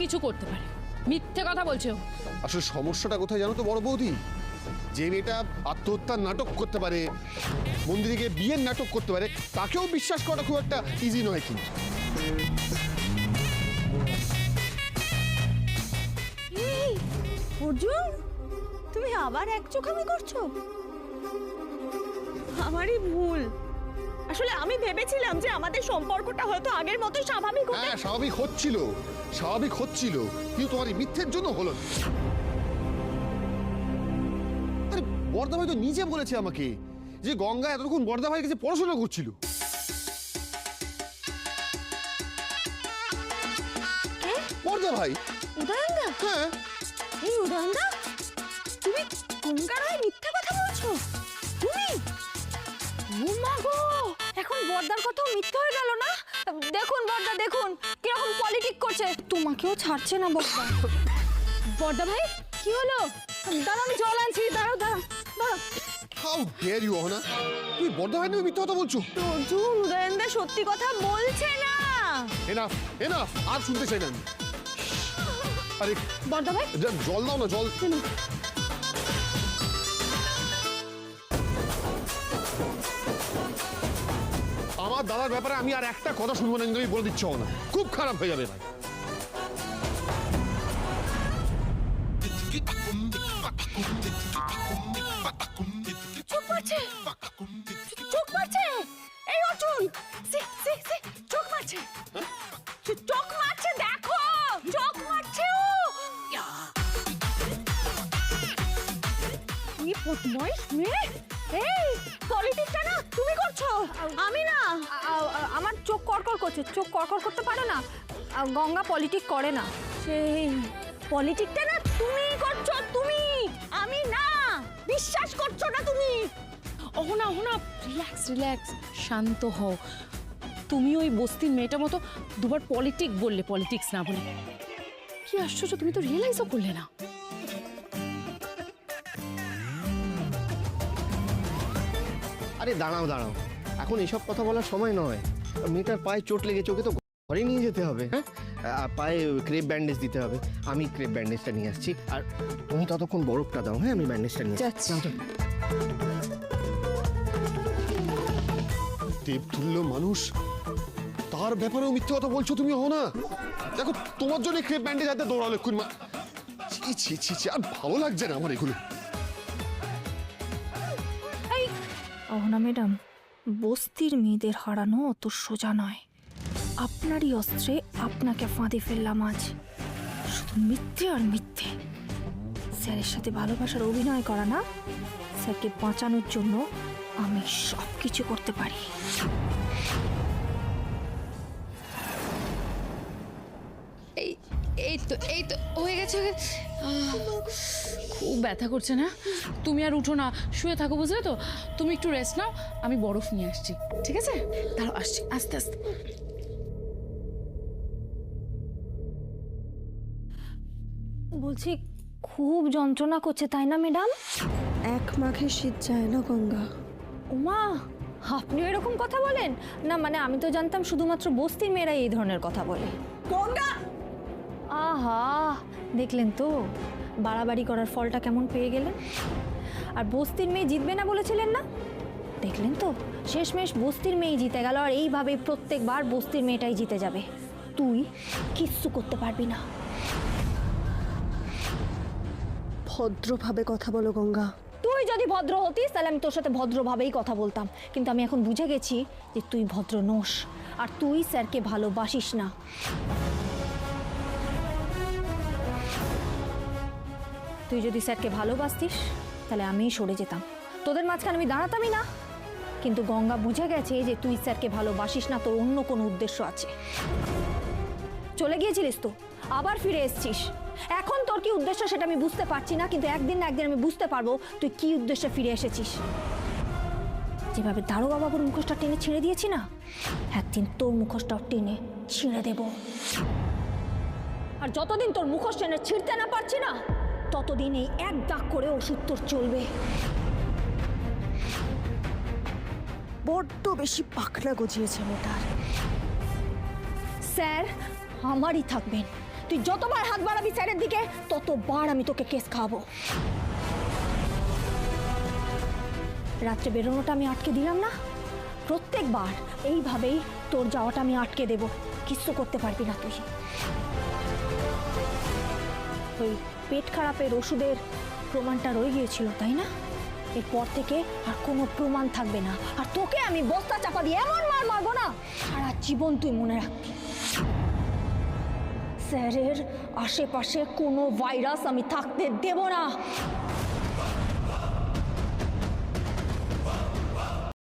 কিছু করতে পারে। মিথ্যে কথা বলছো। আসলে সমস্যাটা কোথায় জানো তো বড় বৌদি, যে মেয়েটা আত্মহত্যার নাটক করতে পারে, মন্দিরে বিয়ের নাটক করতে পারে, তাকেও বিশ্বাস করা খুব একটা ইজি নয় কিন্তু। অর্জুন, তুমি আবার এক চোখামি করছো? আমারই ভুল। আসলে আমি ভেবেছিলাম যে আমাদের সম্পর্কটা হয়তো আগের মতো স্বাভাবিক হবে। হ্যাঁ, স্বাভাবিক হচ্ছিল, কিন্তু তোমার এই মিথ্যের জন্য হলো না। আরে বর্দা ভাই তো নিজে বলেছে আমাকে যে গঙ্গা এতক্ষণ বর্দা ভাইয়ের কাছে পড়াশোনা করছিল। বর্দা ভাই? উদয়নদা? হ্যাঁ। এই উদয়নদা, তুমি গঙ্গার হয়ে মিথ্যা কথা বলছো? তুমি? ও মা গো, এখন বর্দার কথাও মিথ্যা হয়ে গেল না? দেখুন বর্দা, দেখুন কিরকম পলিটিক করছে। তোমাকেও ছাড়ছে না বর্দা। বর্দা ভাই, কি হলো? দাঁড়া, আমি জল আনছি। দাঁড়া। হাউ ডেয়ার ইউ অহনা, তুমি বর্দা ভাই নিয়ে মিথ্যা কথা বলছো? অর্জুন, উদয়নদা সত্যি কথা বলছে না। এনাফ, আর শুনতে চাই না আমি। আরে বর্দা ভাই, জল দাও না, জল। আমার দাদার ব্যাপারে আমি আর একটা কথা শুনবো না, কিন্তু আমি বলে দিচ্ছ না, খুব খারাপ হয়ে যাবে ভাই। চোখ মারছে। এই অর্জুন, চোখ মারছে। চোখ মারছে, দেখো চোখ মারছে ও। কি বদমাইশ মেয়ে! এই পলিটিক্সটা না তুমি করছো, আমি না। আমার চোখ কড়কড় করছে। চোখ কড়কড় করতে পারে না। গঙ্গা পলিটিক করে না। সেই পলিটিক্সটা না তুমি করছো, তুমি, আমি না। বিশ্বাস করছো না তুমি। অহনা, রিল্যাক্স, শান্ত হও। তুমি ওই বস্তির মেয়েটার মতো দুবার বললে, পলিটিক্স না বলে। কি আশ্চর্য, তুমি তো রিয়েলাইজও করলে না। আরে দাঁড়াও, এখন এসব কথা বলার সময় নয়। মেয়েটার পায়ে চোট লেগেছে, ওকে তো ঘরে নিয়ে যেতে হবে। হ্যাঁ, পায়ে ক্রেপ ব্যান্ডেজ দিতে হবে। আমি ক্রেপ ব্যান্ডেজটা নিয়ে আসছি, আর তুমি ততক্ষণ বরফটা দাও। হ্যাঁ, আমি ব্যান্ডেজটা নিয়ে যাচ্ছি। দেবতুল্য মানুষ, তার ব্যাপারেও মিথ্যে কথা বলছো তুমি অহনা। দেখো তোমার জন্য ক্রেপ ব্যান্ডেজ হাতে দৌড়ালো এক্ষুনি। ছি, আর ভালো লাগছে না আমার এগুলো। অহনা ম্যাডাম, বস্তির মেয়েদের হারানো অত সোজা নয়। আপনারই অস্ত্রে আপনাকে ফাঁদে ফেললাম আজ। শুধু মিথ্যে আর মিথ্যে। স্যারের সাথে ভালোবাসার অভিনয় করা না, স্যারকে বাঁচানোর জন্য আমি সব কিছু করতে পারি। এই তো হয়ে গেছে। খুব ব্যথা করছে না? তুমি আর উঠো না, শুয়ে থাকো, বুঝলে তো? তুমি একটু রেস্ট নাও, আমি বরফ নিয়ে আসছি, ঠিক আছে? দাঁড়াও, আসছি আস্তে। বলছি, খুব যন্ত্রণা করছে তাই না ম্যাডাম? এক মাঘে শীত যায় না গঙ্গা। ওমা, আপনি এরকম কথা বলেন না? মানে আমি তো জানতাম শুধুমাত্র বস্তির মেয়েরা এই ধরনের কথা বলে। গঙ্গা! আহা, দেখলেন তো বাড়াবাড়ি করার ফলটা কেমন পেয়ে গেলেন। আর বস্তির মেয়ে জিতবে না বলেছিলেন না? দেখলেন তো, শেষমেশ বস্তির মেয়ে জিতে গেল। আর এইভাবে প্রত্যেকবার বস্তির মেয়েটাই জিতে যাবে। তুই কিচ্ছু করতে পারবি না। ভদ্রভাবে কথা বলো গঙ্গা। তুই যদি ভদ্র হতিস তাহলে আমি তোর সাথে ভদ্রভাবেই কথা বলতাম, কিন্তু আমি এখন বুঝে গেছি যে তুই ভদ্র নোস, আর তুই স্যারকে ভালোবাসিস না। তুই যদি স্যারকে ভালোবাসতিস তাহলে আমিই সরে যেতাম, তোদের মাঝখানে আমি দাঁড়াতামই না। কিন্তু গঙ্গা বুঝে গেছে যে তুই স্যারকে ভালোবাসিস না, তোর অন্য কোনো উদ্দেশ্য আছে। চলে গিয়েছিলিস তো, আবার ফিরে এসছিস। এখন তোর কি উদ্দেশ্য সেটা আমি বুঝতে পারছি না, কিন্তু একদিন না একদিন আমি বুঝতে পারবো তুই কি উদ্দেশ্যে ফিরে এসেছিস। যেভাবে দারোগা বাবুর মুখোশটা টেনে ছিঁড়ে দিয়েছি না, একদিন তোর মুখোশটাও টেনে ছিঁড়ে দেব। আর যতদিন তোর মুখোশ টেনে ছিঁড়তে না পারছি না, ততদিন এই এক দাগ করে ওষুধ তোর চলবে। বড্ড বেশি পাখনা গজিয়েছে মেয়েটার। স্যার আমারই থাকবেন, তুই যতবার হাত বাড়াবি স্যারের দিকে ততবার আমি তোকে কেস খাওয়াবো। রাত্রে বেরোনোটা আমি আটকে দিলাম না, প্রত্যেকবার এইভাবেই তোর যাওয়াটা আমি আটকে দেব, কিচ্ছু করতে পারবি না তুই। ওই পেট খারাপের ওষুধের প্রমাণটা রয়ে গিয়েছিল তাই না? এরপর থেকে আর কোনো প্রমাণ থাকবে না, আর তোকে আমি বস্তা চাপা দিয়ে এমন মার মারবো না সারা জীবন তুই মনে রাখবি। স্যারের আশেপাশে কোনো ভাইরাস আমি থাকতে দেব না।